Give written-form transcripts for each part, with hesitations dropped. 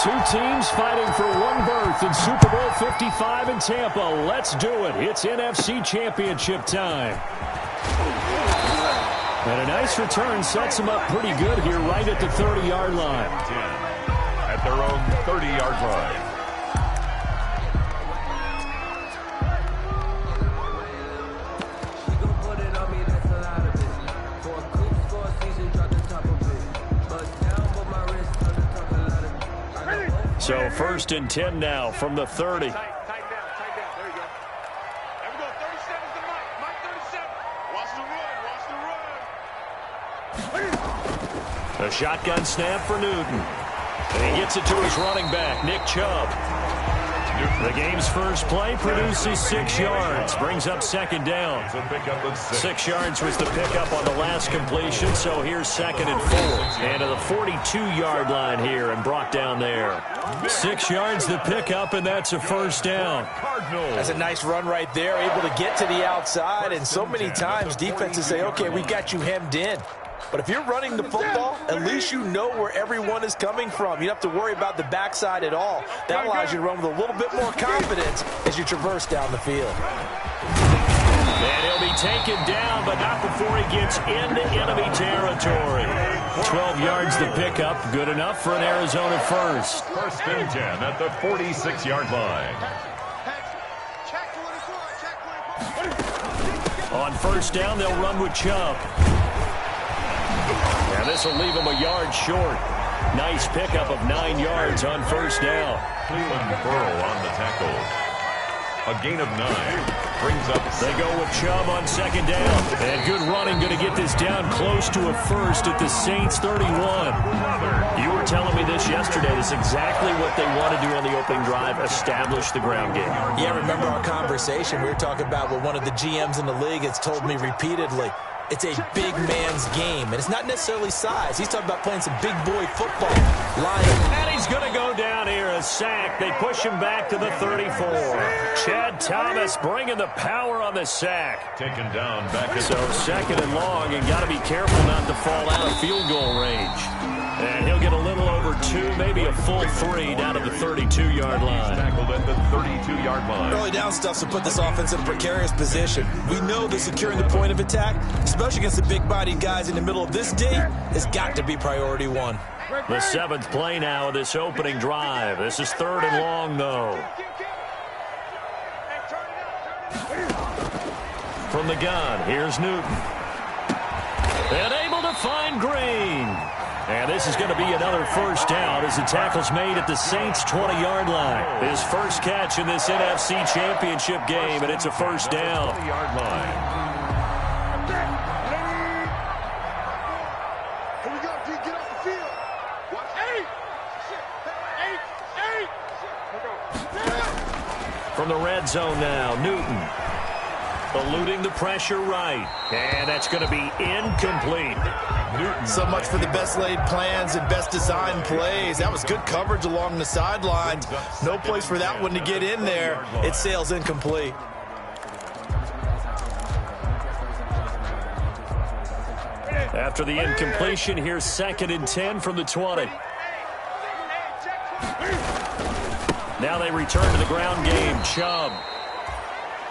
Two teams fighting for one berth in Super Bowl 55 in Tampa. Let's do it. It's NFC Championship time. And a nice return sets them up pretty good here right at the 30-yard line. 10 at their own 30-yard line. So 1st and 10 now from the 30. A shotgun snap for Newton. And he gets it to his running back, Nick Chubb. The game's first play produces 6 yards. Brings up 2nd down. 6 yards was the pickup on the last completion, so here's 2nd and 4. And to the 42-yard line here and brought down there. 6 yards the pickup, and that's a 1st down. That's a nice run right there, able to get to the outside. And so many times defenses say, okay, we've got you hemmed in. But if you're running the football, at least you know where everyone is coming from. You don't have to worry about the backside at all. That allows you to run with a little bit more confidence as you traverse down the field. And he'll be taken down, but not before he gets into enemy territory. 12 yards the pickup, good enough for an Arizona first. 1st and 10 at the 46-yard line. On 1st down, they'll run with Chubb. And this will leave him a yard short. Nice pickup of 9 yards on 1st down. Cleveland Burrow on the tackle. A gain of 9. Brings up. They go with Chubb on 2nd down. And good running, going to get this down close to a first at the Saints 31. You were telling me this yesterday. This is exactly what they want to do on the opening drive, establish the ground game. Yeah, remember our conversation. We were talking about what one of the GMs in the league has told me repeatedly. It's a big man's game, and it's not necessarily size. He's talking about playing some big boy football. And he's going to go down here, a sack. They push him back to the 34. Chad Thomas bringing the power on the sack. Taken down back at so 2nd and long, and got to be careful not to fall out of field goal range. And he'll get a little over 2, maybe a full 3 down to the 32-yard line. Tackled at the 32-yard line. Early down stuff to put this offense in a precarious position. We know that securing the point of attack, especially against the big-bodied guys in the middle of this D, has got to be priority 1. The 7th play now of this opening drive. This is 3rd and long, though. From the gun, here's Newton. And able to find Green. And this is going to be another 1st down as the tackle's made at the Saints' 20-yard line. His first catch in this NFC Championship game, and it's a 1st down. 20-yard line. Here we go, D. Get off the field. Watch 8. From the red zone now, Newton. Eluding the pressure right. And that's going to be incomplete. Newton. So much for the best laid plans and best designed plays. That was good coverage along the sidelines. No place for that one to get in there. It sails incomplete. After the incompletion, here's 2nd and 10 from the 20. Now they return to the ground game. Chubb.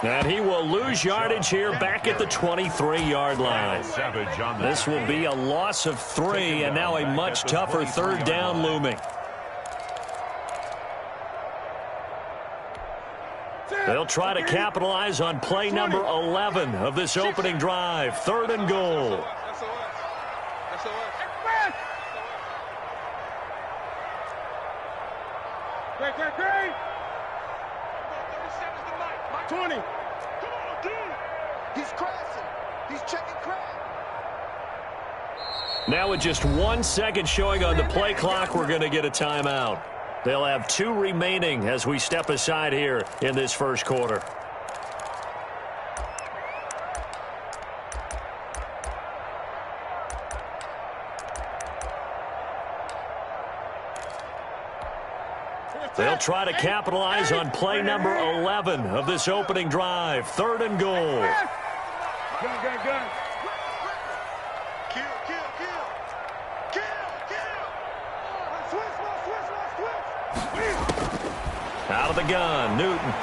And he will lose yardage here back at the 23-yard line. This will be a loss of 3, and now a much tougher 3rd down looming. They'll try to capitalize on play number 11 of this opening drive. 3rd and goal. Great. 20. Come on, dude. He's crashing. He's checking crash. Now with just 1 second showing on the play clock, we're going to get a timeout. They'll have 2 remaining as we step aside here in this first quarter. They'll try to capitalize on play number 11 of this opening drive. 3rd and goal. Gun. Kill. Switch. Out of the gun, Newton.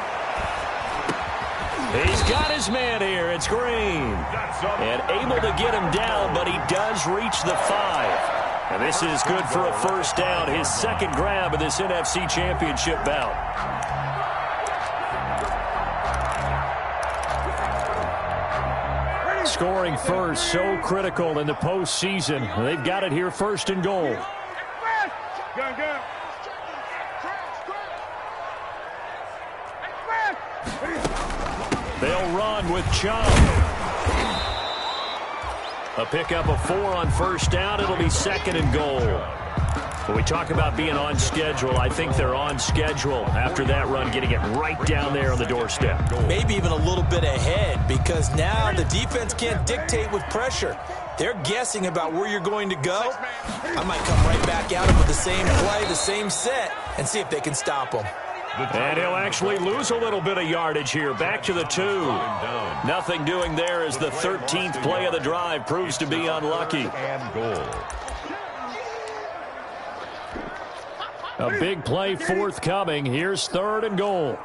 He's got his man here. It's Green. And able to get him down, but he does reach the 5. And this is good for a first down, his second grab of this NFC Championship bout. Scoring first, so critical in the postseason. They've got it here, first and goal. They'll run with Chubb. A pickup of 4 on first down. It'll be second and goal. When we talk about being on schedule, I think they're on schedule after that run, getting it right down there on the doorstep. Maybe even a little bit ahead, because now the defense can't dictate with pressure. They're guessing about where you're going to go. I might come right back at them with the same play, the same set, and see if they can stop them. And he'll actually lose a little bit of yardage here. Back to the 2. Nothing doing there as the 13th play of the drive proves to be unlucky. And goal. A big play forthcoming. Here's third and goal.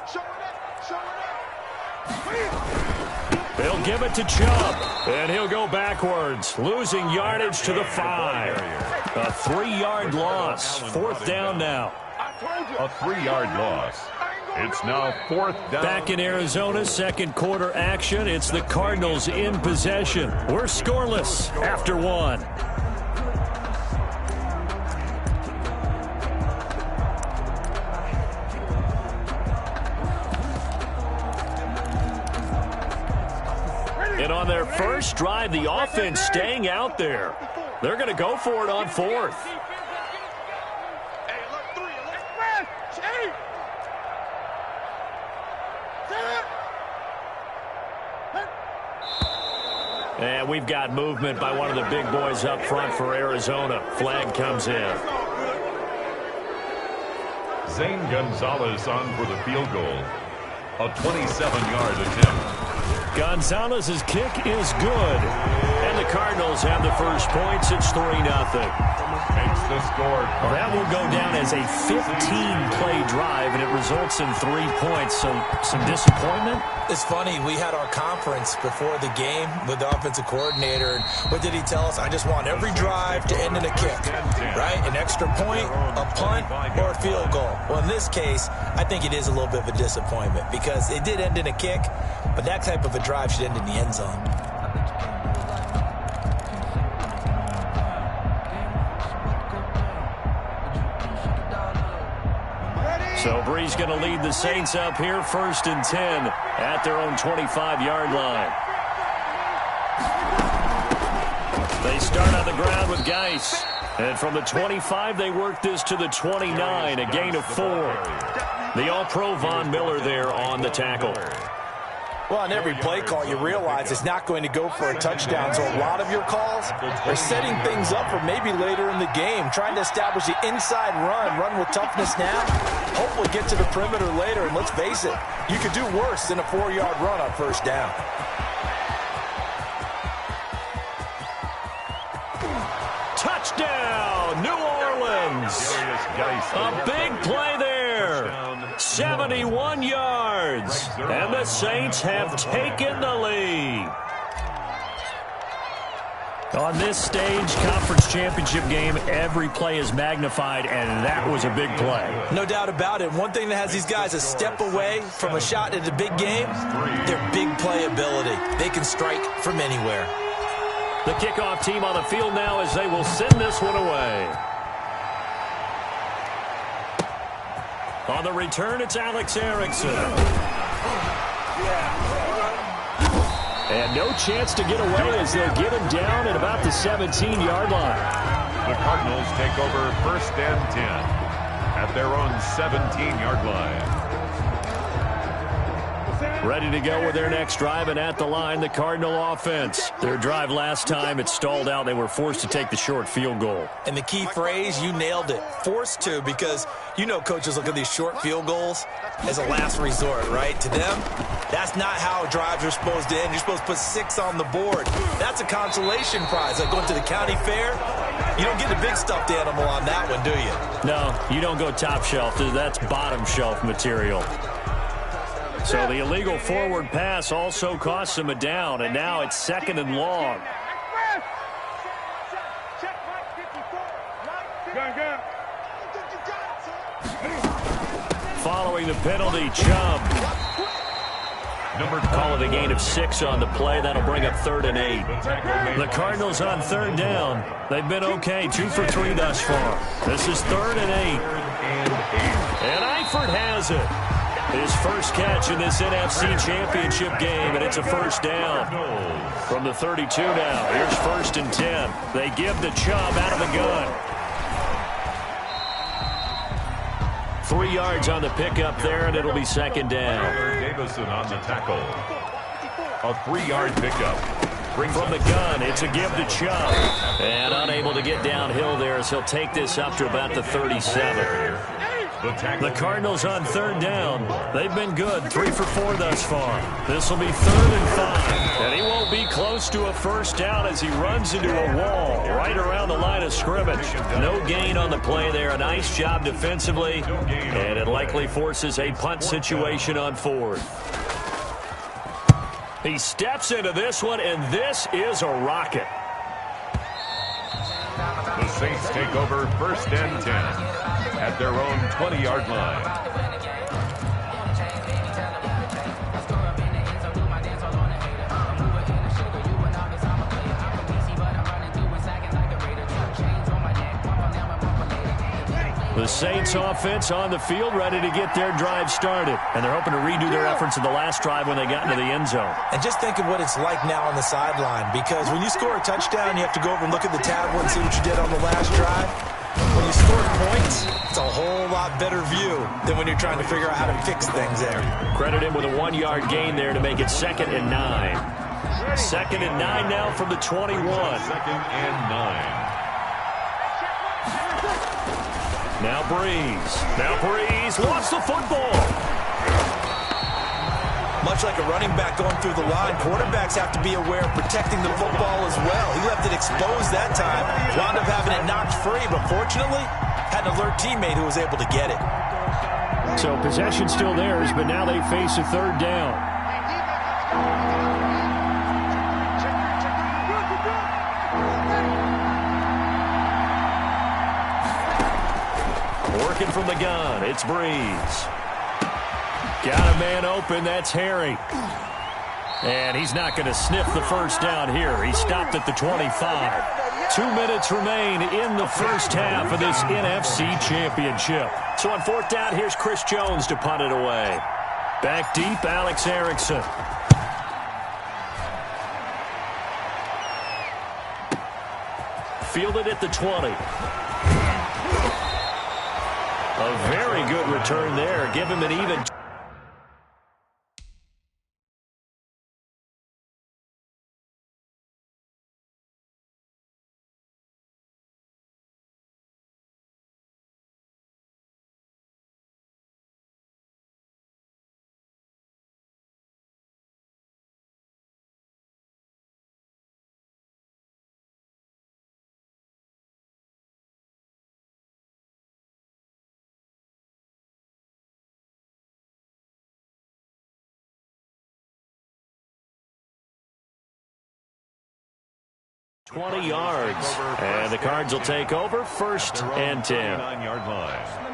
They'll give it to Chubb, and he'll go backwards, losing yardage to the 5. A 3-yard loss. Fourth down now. A 3-yard loss. It's now fourth down. Back in Arizona, second quarter action. It's the Cardinals in possession. We're scoreless after 1. And on their first drive, the offense staying out there. They're going to go for it on 4th. And we've got movement by one of the big boys up front for Arizona. Flag comes in. Zane Gonzalez on for the field goal. A 27-yard attempt. Gonzalez's kick is good. And the Cardinals have the first points. It's 3-0. Makes the score. Well, that will go down as a 15-play drive, and it results in 3 points. So some disappointment? It's funny, we had our conference before the game with the offensive coordinator. And what did he tell us? I just want every drive to end in a kick, right? An extra point, a punt, or a field goal. Well, in this case, I think it is a little bit of a disappointment because it did end in a kick, but that type of a drive should end in the end zone. So Bree's going to lead the Saints up here, 1st and 10 at their own 25-yard line. They start on the ground with Geis. And from the 25, they work this to the 29, a gain of 4. The All-Pro Von Miller there on the tackle. Well, on every play call, you realize it's not going to go for a touchdown. So a lot of your calls are setting things up for maybe later in the game, trying to establish the inside run with toughness now, hopefully get to the perimeter later. And let's face it, you could do worse than a 4-yard run on first down. Touchdown, New Orleans. A big play there. 71 yards. And the Saints have taken the lead. On this stage, conference championship game, every play is magnified, and that was a big play. No doubt about it. One thing that has these guys a step away from a shot at a big game, their big play ability. They can strike from anywhere. The kickoff team on the field now as they will send this one away. On the return, it's Alex Erickson. And no chance to get away as they'll get him down at about the 17-yard line. The Cardinals take over 1st and 10 at their own 17-yard line. Ready to go with their next drive, and at the line, the Cardinal offense. Their drive last time, it stalled out. They were forced to take the short field goal. And the key phrase, you nailed it. Forced to, because you know coaches look at these short field goals as a last resort, right? To them, that's not how drives are supposed to end. You're supposed to put 6 on the board. That's a consolation prize. Like going to the county fair, You don't get a big stuffed animal on that one, do you? No, you don't go top shelf. That's bottom shelf material. So the illegal forward pass also costs him a down, and now it's 2nd and long. Following the penalty, Chubb. Call it a gain of 6 on the play. That'll bring up 3rd and 8. The Cardinals on 3rd down. They've been okay, 2 for 3 thus far. This is 3rd and 8. And Eifert has it. His first catch in this NFC Championship game, and it's a first down. From the 32 now, here's 1st and 10. They give to Chubb out of the gun. 3 yards on the pickup there, and it'll be 2nd down. Davison on the tackle. A 3-yard pickup. From the gun, it's a give to Chubb. And unable to get downhill there as he'll take this up to about the 37. The Cardinals on 3rd down. They've been good, 3 for 4 thus far. This will be 3rd and 5. And he won't be close to a first down as he runs into a wall right around the line of scrimmage. No gain on the play there. A nice job defensively. And it likely forces a punt situation on 4th. He steps into this one, and this is a rocket. The Saints take over 1st and 10 at their own 20-yard line. The Saints offense on the field, ready to get their drive started. And they're hoping to redo their efforts in the last drive when they got into the end zone. And just think of what it's like now on the sideline, because when you score a touchdown, you have to go over and look at the tablet and see what you did on the last drive. When you score points, it's a whole lot better view than when you're trying to figure out how to fix things there. Credit him with a 1-yard gain there to make it 2nd and 9. 2nd and 9 now from the 21. 2nd and 9. Now Breeze lost the football. Much like a running back going through the line, quarterbacks have to be aware of protecting the football as well. He left it exposed that time, wound up having it knocked free, but fortunately, had an alert teammate who was able to get it. So possession still theirs, but now they face a 3rd down. Working from the gun, it's Breeze. Got a man open, that's Harry. And he's not going to sniff the first down here. He stopped at the 25. 2 minutes remain in the first half of this NFC Championship. So on 4th down, here's Chris Jones to punt it away. Back deep, Alex Erickson. Fielded at the 20. A very good return there. Give him an even. ...20 yards, and the Cards will take over 1st and 10. 9-yard line.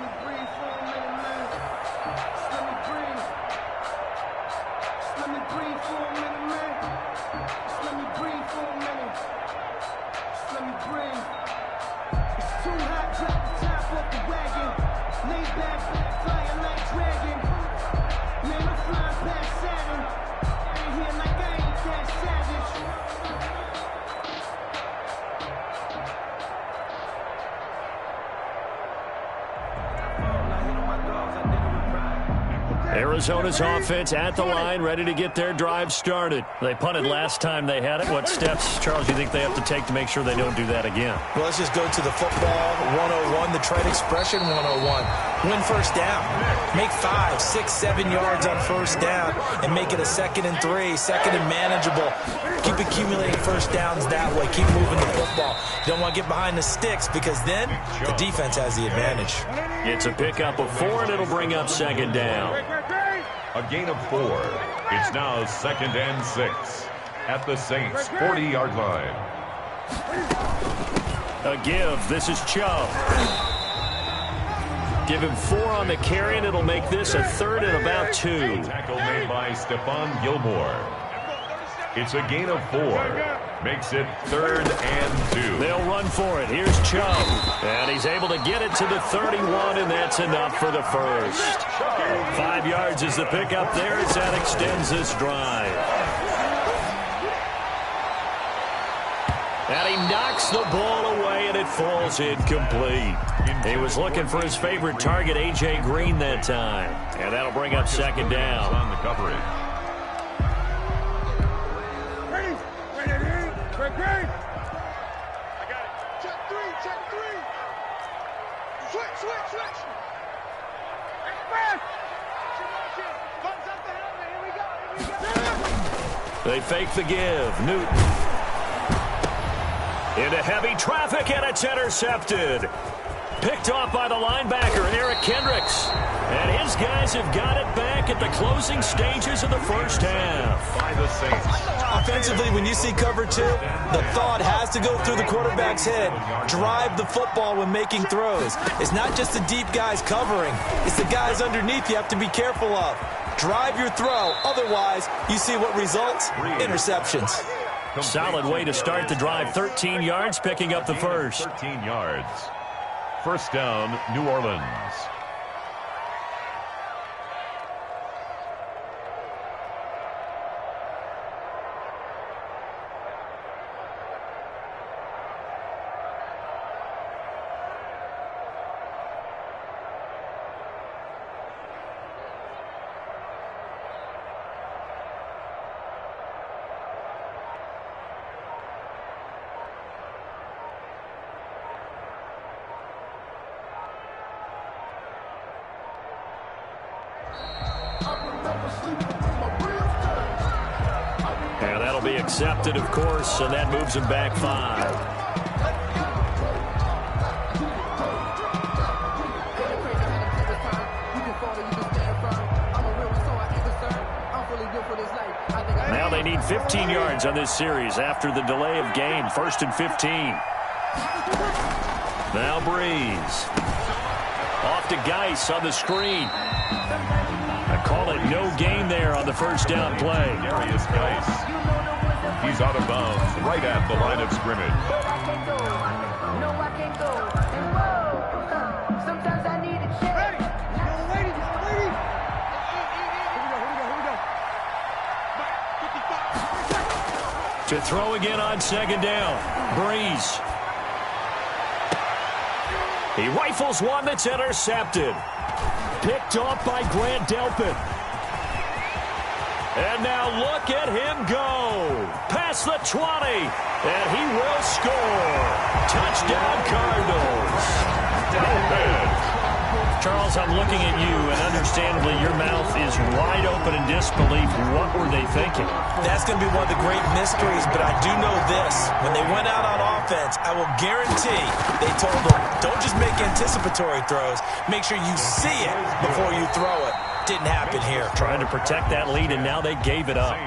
Arizona's offense at the line, ready to get their drive started. They punted last time they had it. What steps, Charles, do you think they have to take to make sure they don't do that again? Well, let's just go to the football 101, the trade expression 101. Win first down. Make 5, 6, 7 yards on first down and make it a 2nd and 3, 2nd and manageable. Keep accumulating first downs that way. Keep moving the football. You don't want to get behind the sticks because then the defense has the advantage. It's a pickup of 4, and it'll bring up 2nd down. A gain of 4. It's now 2nd and 6 at the Saints' 40-yard line. A give. This is Chubb. Give him 4 on the carry, and it'll make this a 3rd and about 2. Tackle made by Stephon Gilmore. It's a gain of 4. Makes it 3rd and 2. They'll run for it. Here's Chubb. And he's able to get it to the 31, and that's enough for the first. 5 yards is the pickup there as that extends this drive. And he knocks the ball away, and it falls incomplete. He was looking for his favorite target, A.J. Green, that time. And that'll bring up 2nd down. On the coverage. I got it. Check 3, check 3. Switch. Express. Comes up the helmet. Here we go. They fake the give. Newton. Into heavy traffic, and it's intercepted. Picked off by the linebacker, Eric Kendricks. And his guys have got it back at the closing stages of the first half. By the Saints. Offensively, when you see cover 2, the thought has to go through the quarterback's head. Drive the football when making throws. It's not just the deep guys covering. It's the guys underneath you have to be careful of. Drive your throw. Otherwise, you see what results? Interceptions. Solid way to start the drive. 13 yards, picking up the first. 13 yards. First down, New Orleans. And that'll be accepted, of course, and that moves him back 5. Now they need 15 yards on this series after the delay of game. 1st and 15. Now Breeze. Off to Geis on the screen. I call it no gain there on the first down play. Darius Geis. He's out of bounds right at the line of scrimmage. To throw again on 2nd down. Breeze. He rifles one that's intercepted. Picked off by Grant Delpit. And now look at him go. Past the 20. And he will score. Touchdown, Cardinals. Delpit. Charles, I'm looking at you, and understandably your mouth is wide open in disbelief. What were they thinking? That's going to be one of the great mysteries, but I do know this. When they went out on offense, I will guarantee they told them, don't just make anticipatory throws. Make sure you see it before you throw it. Didn't happen here. Trying to protect that lead, and now they gave it up.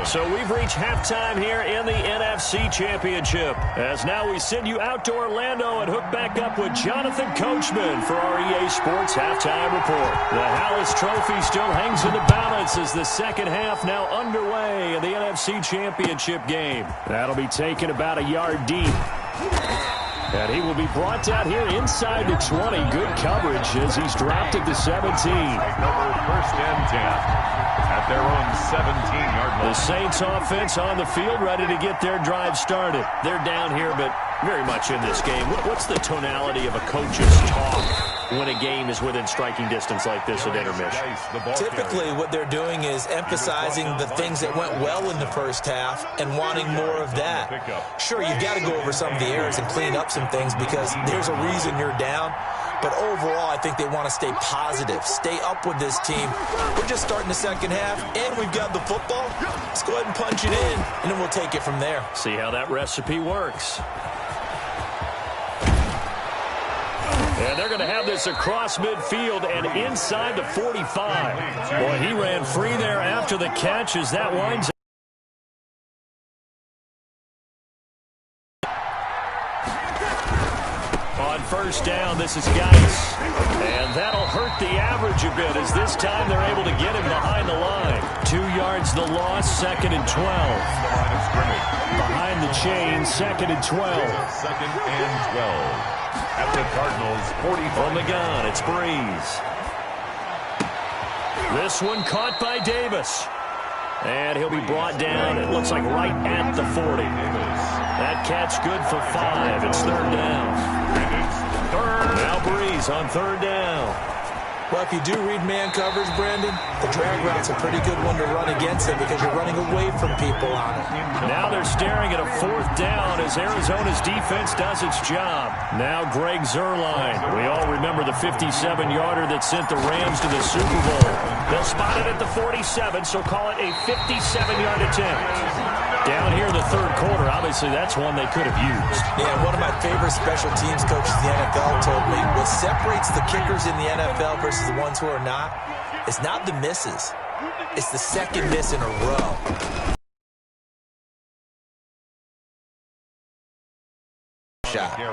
So we've reached halftime here in the NFC Championship. As now we send you out to Orlando and hook back up with Jonathan Coachman for our EA Sports Halftime Report. The Hallis Trophy still hangs in the balance as the second half now underway in the NFC Championship game. That'll be taken about a yard deep. And he will be brought down here inside the 20. Good coverage as he's dropped at the 17. First and 10 at their own 17-yard line. The Saints offense on the field ready to get their drive started. They're down here, but Very much in this game. What's the tonality of a coach's talk when a game is within striking distance like this at intermission? Typically, what they're doing is emphasizing the things that went well in the first half and wanting more of that. Sure, you've got to go over some of the errors and clean up some things because there's a reason you're down. But overall, I think they want to stay positive, stay up with this team. We're just starting the second half, and we've got the football. Let's go ahead and punch it in, and then we'll take it from there. See how that recipe works. And they're going to have this across midfield and inside the 45. Boy, he ran free there after the catch as that winds up. On first down, this is Geis. And that'll hurt the average a bit as this time they're able to get him behind the line. 2 yards the loss, 2nd and 12. Behind the chain, 2nd and 12. 2nd and 12. At the Cardinals, 40. On the gun, it's Breeze. This one caught by Davis. And he'll be brought down, it looks like right at the 40. That catch good for 5. It's 3rd down. Now Breeze on 3rd down. Well, if you do read man coverage, Brandon, the drag route's a pretty good one to run against it because you're running away from people on it. Now they're staring at a 4th down as Arizona's defense does its job. Now Greg Zuerlein. We all remember the 57-yarder that sent the Rams to the Super Bowl. They'll spot it at the 47, so call it a 57-yard attempt. Down here in the 3rd quarter, obviously that's one they could have used. Yeah, one of my favorite special teams coaches in the NFL told me what separates the kickers in the NFL versus the ones who are not is not the misses. It's the 2nd miss in a row.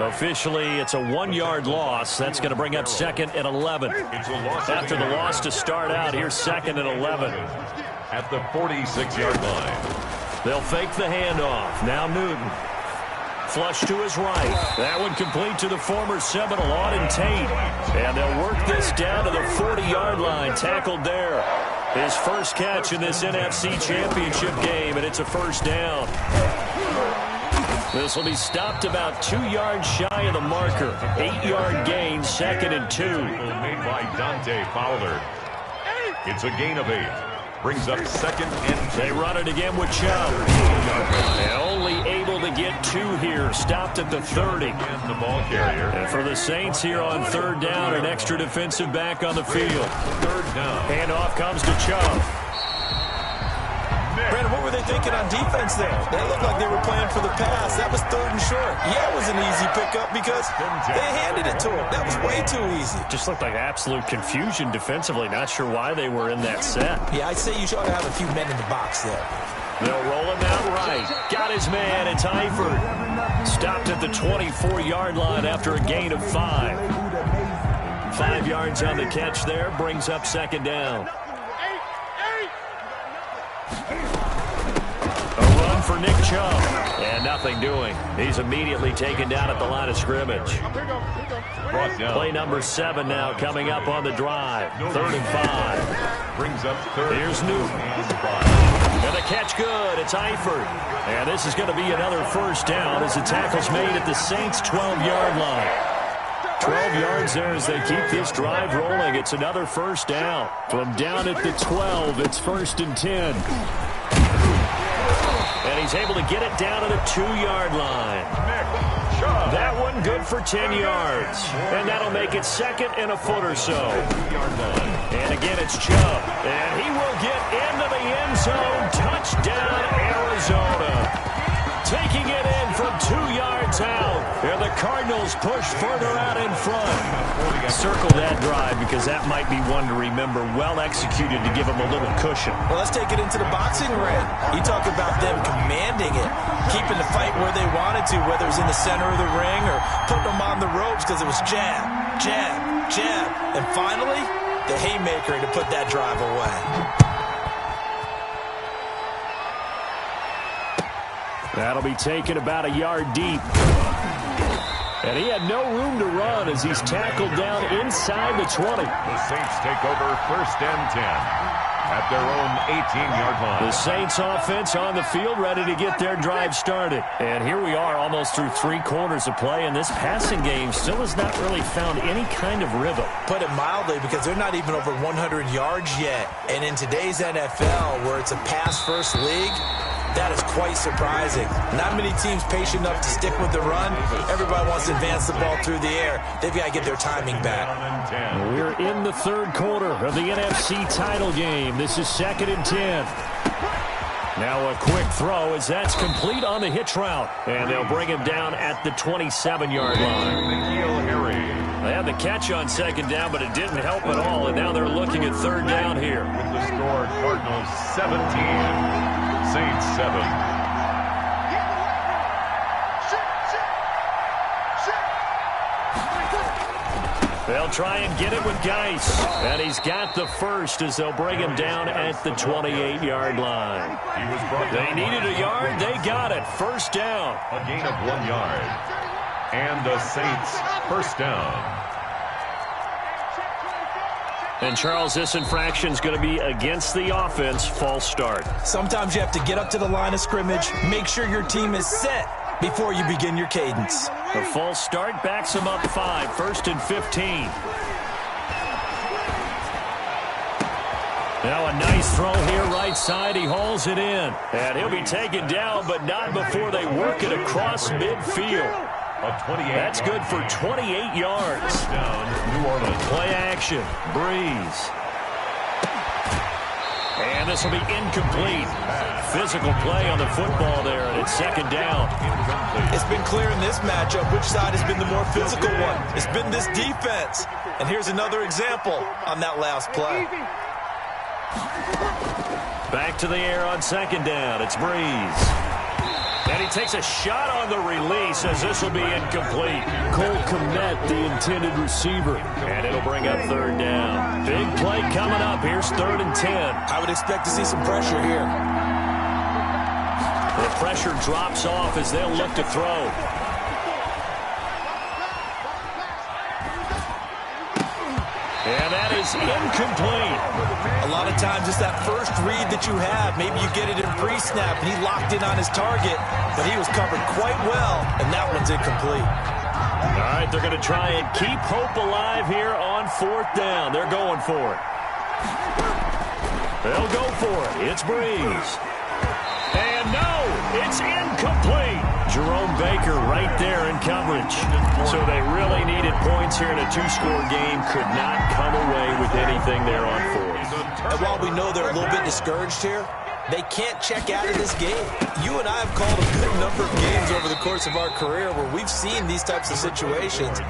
Officially, it's a 1-yard loss. That's going to bring up 2nd and 11. After the loss to start out, here's 2nd and 11. At the 46-yard line. They'll fake the handoff. Now Newton. Flush to his right. That one complete to the former Seminole, Auden Tate. And they'll work this down to the 40-yard line. Tackled there. His first catch in this NFC Championship game, and it's a 1st down. This will be stopped about 2 yards shy of the marker. 8-yard gain, 2nd and 2. Made by Dante Fowler. It's a gain of 8. Brings up 2nd and 2. They run it again with Chubb. And only able to get 2 here. Stopped at the 30. And the ball carrier. And for the Saints here on 3rd down, an extra defensive back on the field. 3rd down. Handoff comes to Chubb. Brandon, what were they thinking on defense there? They looked like they were playing for the pass. That was 3rd and short. Yeah, it was an easy pickup because they handed it to him. That was way too easy. Just looked like absolute confusion defensively. Not sure why they were in that set. Yeah, I'd say you should have a few men in the box there. They'll roll him out right. Got his man. It's Eifert. Stopped at the 24-yard line after a gain of 5. 5 yards on the catch there. Brings up 2nd down. A run for Nick Chubb. And nothing doing. He's immediately taken down at the line of scrimmage. Play number 7 now coming up on the drive. 3rd and 5. Brings up 3rd. Here's Newton. And the catch good. It's Eifert. And this is going to be another 1st down as the tackle's made at the Saints' 12-yard line. 12 yards there as they keep this drive rolling. It's another 1st down. From down at the 12, it's 1st and 10. And he's able to get it down to the 2-yard line. That one good for 10 yards. And that'll make it 2nd and a foot or so. And again, it's Chubb. And he will get into the end zone. Touchdown, Arizona. Taking it in from 2 yards out. And the Cardinals push further out in front. Circle that drive because that might be one to remember. Well executed to give them a little cushion. Well, let's take it into the boxing ring. You talk about them commanding it, keeping the fight where they wanted to, whether it was in the center of the ring or putting them on the ropes because it was jab, jab, jab. And finally, the haymaker to put that drive away. That'll be taken about a yard deep. And he had no room to run as he's tackled down inside the 20. The Saints take over 1st and 10. at their own 18-yard line. The Saints offense on the field, ready to get their drive started. And here we are almost through 3 quarters of play, and this passing game still has not really found any kind of rhythm. Put it mildly, because they're not even over 100 yards yet. And in today's NFL, where it's a pass-first league, that is quite surprising. Not many teams patient enough to stick with the run. Everybody wants to advance the ball through the air. They've got to get their timing back. We're in the 3rd quarter of the NFC title game. This is 2nd and 10. Now a quick throw as that's complete on the hitch route. And they'll bring him down at the 27-yard line. They had the catch on 2nd down, but it didn't help at all. And now they're looking at 3rd down here. With the score, Cardinals 17. Saints 7. They'll try and get it with Geis. And he's got the first as they'll bring him down at the 28-yard line. They needed a yard. They got it. 1st down. A gain of 1 yard. And the Saints 1st down. And, Charles, this infraction is going to be against the offense. False start. Sometimes you have to get up to the line of scrimmage, make sure your team is set before you begin your cadence. The false start backs him up 5. 1st and 15. Now a nice throw here right side. He hauls it in. And he'll be taken down, but not before they work it across midfield. That's good for 28 yards. New Orleans. Play action. Breeze. And this will be incomplete. Physical play on the football there, and it's 2nd down. It's been clear in this matchup which side has been the more physical one. It's been this defense. And here's another example on that last play. Back to the air on 2nd down. It's Breeze. And he takes a shot on the release as this will be incomplete. Cole Kmet, the intended receiver. And it'll bring up 3rd down. Big play coming up. Here's 3rd and 10. I would expect to see some pressure here. The pressure drops off as they'll look to throw. And that is incomplete. A lot of times it's that first read that you have. Maybe you get it in pre-snap, and he locked in on his target, but he was covered quite well, and that one's incomplete. All right, they're going to try and keep hope alive here on 4th down. They're going for it. They'll go for it. It's Breeze. And no, it's incomplete. Jerome Baker right there in coverage. So they really needed points here in a 2-score game. Could not come away with anything there on 4th. And while we know they're a little bit discouraged here, they can't check out of this game. You and I have called a good number of games over the course of our career where we've seen these types of situations.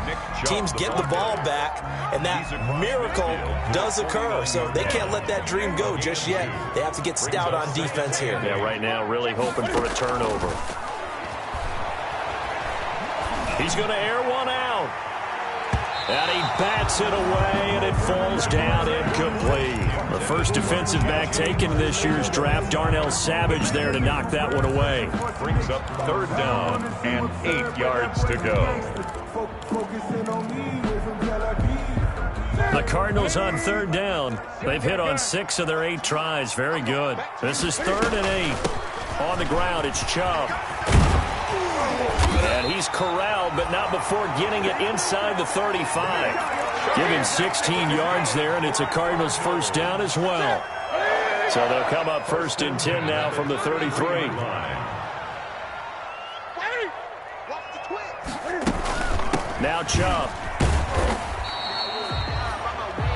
Teams get the ball back, and that miracle does occur. So they can't let that dream go just yet. They have to get stout on defense here. Yeah, right now really hoping for a turnover. He's going to air one out. And he bats it away, and it falls down incomplete. The first defensive back taken in this year's draft, Darnell Savage there to knock that one away. Brings up 3rd down and 8 yards to go. The Cardinals on 3rd down. They've hit on 6 of their 8 tries. Very good. This is 3rd and 8. On the ground, it's Chubb. And he's corralled, but not before getting it inside the 35. Give him 16 yards there, and it's a Cardinals 1st down as well. So they'll come up 1st and 10 now from the 33. Now Chubb.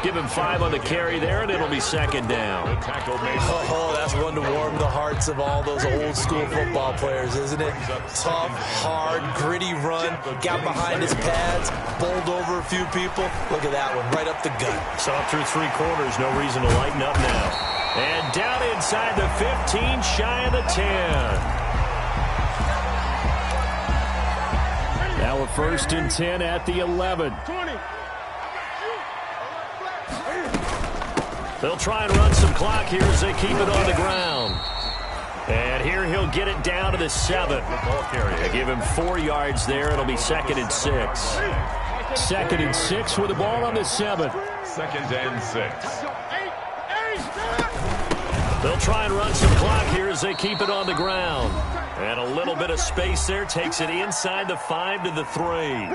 Give him 5 on the carry there, and it'll be 2nd down. Oh, that's one to warm the hearts of all those old school football players, isn't it? Tough, hard, gritty run. Got behind his pads, bowled over a few people. Look at that one, right up the gut. Saw through 3 quarters, no reason to lighten up now. And down inside the 15, shy of the 10. Now a 1st and 10 at the 11. They'll try and run some clock here as they keep it on the ground. And here he'll get it down to the 7. They give him 4 yards there. It'll be 2nd and 6. 2nd and 6 with the ball on the 7. 2nd and 6. They'll try and run some clock here as they keep it on the ground. And a little bit of space there takes it inside the 5 to the 3.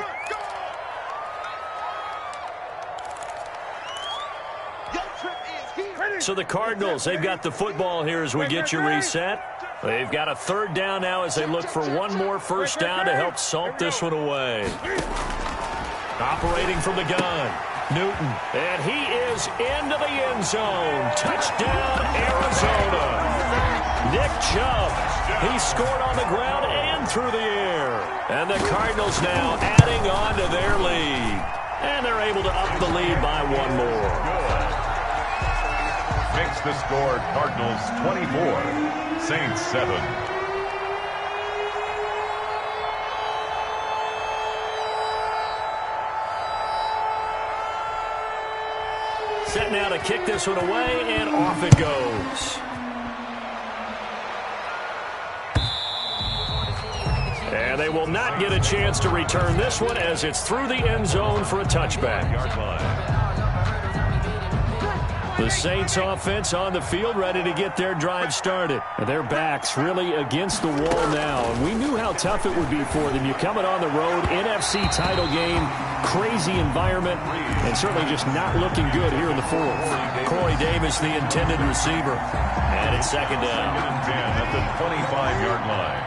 So the Cardinals, they've got the football here as we get you reset. They've got a 3rd down now as they look for one more first down to help salt this one away. Operating from the gun, Newton. And he is into the end zone. Touchdown, Arizona. Nick Chubb. He scored on the ground and through the air. And the Cardinals now adding on to their lead. And they're able to up the lead by one more. Makes the score Cardinals 24, Saints 7. Set now to kick this one away, and off it goes. And they will not get a chance to return this one as it's through the end zone for a touchback. The Saints offense on the field ready to get their drive started. And their backs really against the wall now. And we knew how tough it would be for them. You're coming on the road, NFC title game, crazy environment, and certainly just not looking good here in the 4th. Corey Davis, the intended receiver. And it's 2nd down. 2nd and 10 at the 25-yard line.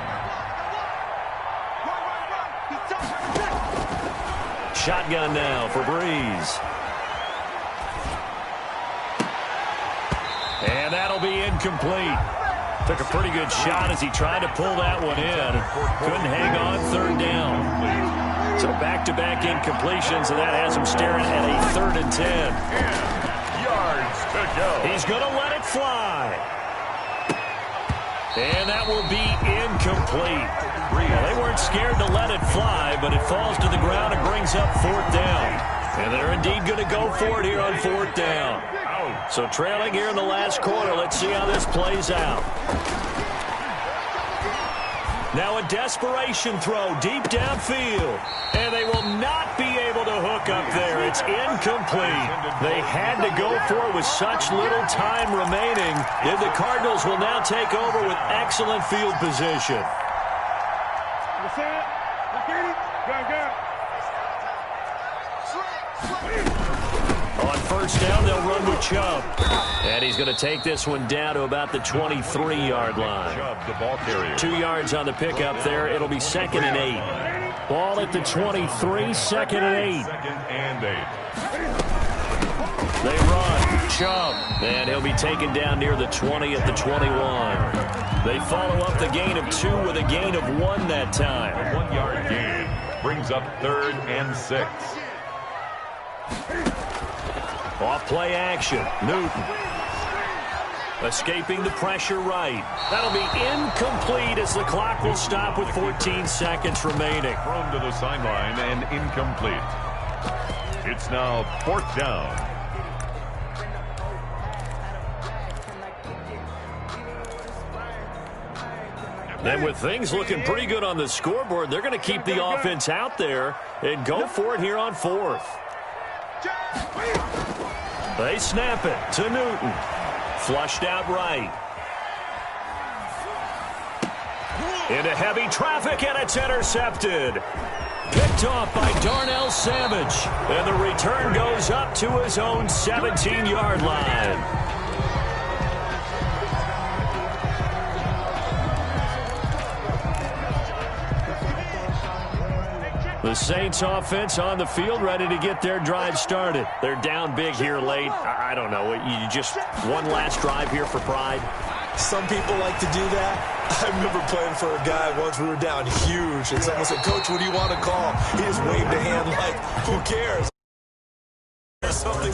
Shotgun now for Breeze. And that'll be incomplete. Took a pretty good shot as he tried to pull that one in. Couldn't hang on 3rd down. So back-to-back incompletions, and that has him staring at a 3rd and 10. Yards to go. He's going to let it fly. And that will be incomplete. Well, they weren't scared to let it fly, but it falls to the ground and brings up 4th down. And they're indeed going to go for it here on 4th down. So trailing here in the last quarter. Let's see how this plays out. Now a desperation throw deep downfield. And they will not be able to hook up there. It's incomplete. They had to go for it with such little time remaining. And the Cardinals will now take over with excellent field position. On 1st down, they'll run with Chubb. And he's going to take this one down to about the 23-yard line. Chubb, the ball carrier. 2 yards on the pickup there. It'll be 2nd and 8. Ball at the 23, 2nd and 8. 2nd and 8. They run. Chubb. And he'll be taken down near the 20 at the 21. They follow up the gain of 2 with a gain of 1 that time. A 1-yard gain brings up 3rd and 6. Off play action. Newton. Escaping the pressure right. That'll be incomplete as the clock will stop with 14 seconds remaining. Thrown to the sideline and incomplete. It's now 4th down. And with things looking pretty good on the scoreboard, they're going to keep the offense out there and go for it here on 4th. They snap it to Newton. Flushed out right. Into heavy traffic, and it's intercepted. Picked off by Darnell Savage. And the return goes up to his own 17-yard line. The Saints offense on the field ready to get their drive started. They're down big here late. I don't know. You just one last drive here for pride? Some people like to do that. I remember playing for a guy once. We were down huge, and someone said, "Coach, what do you want to call?" He just waved a hand like, who cares? Something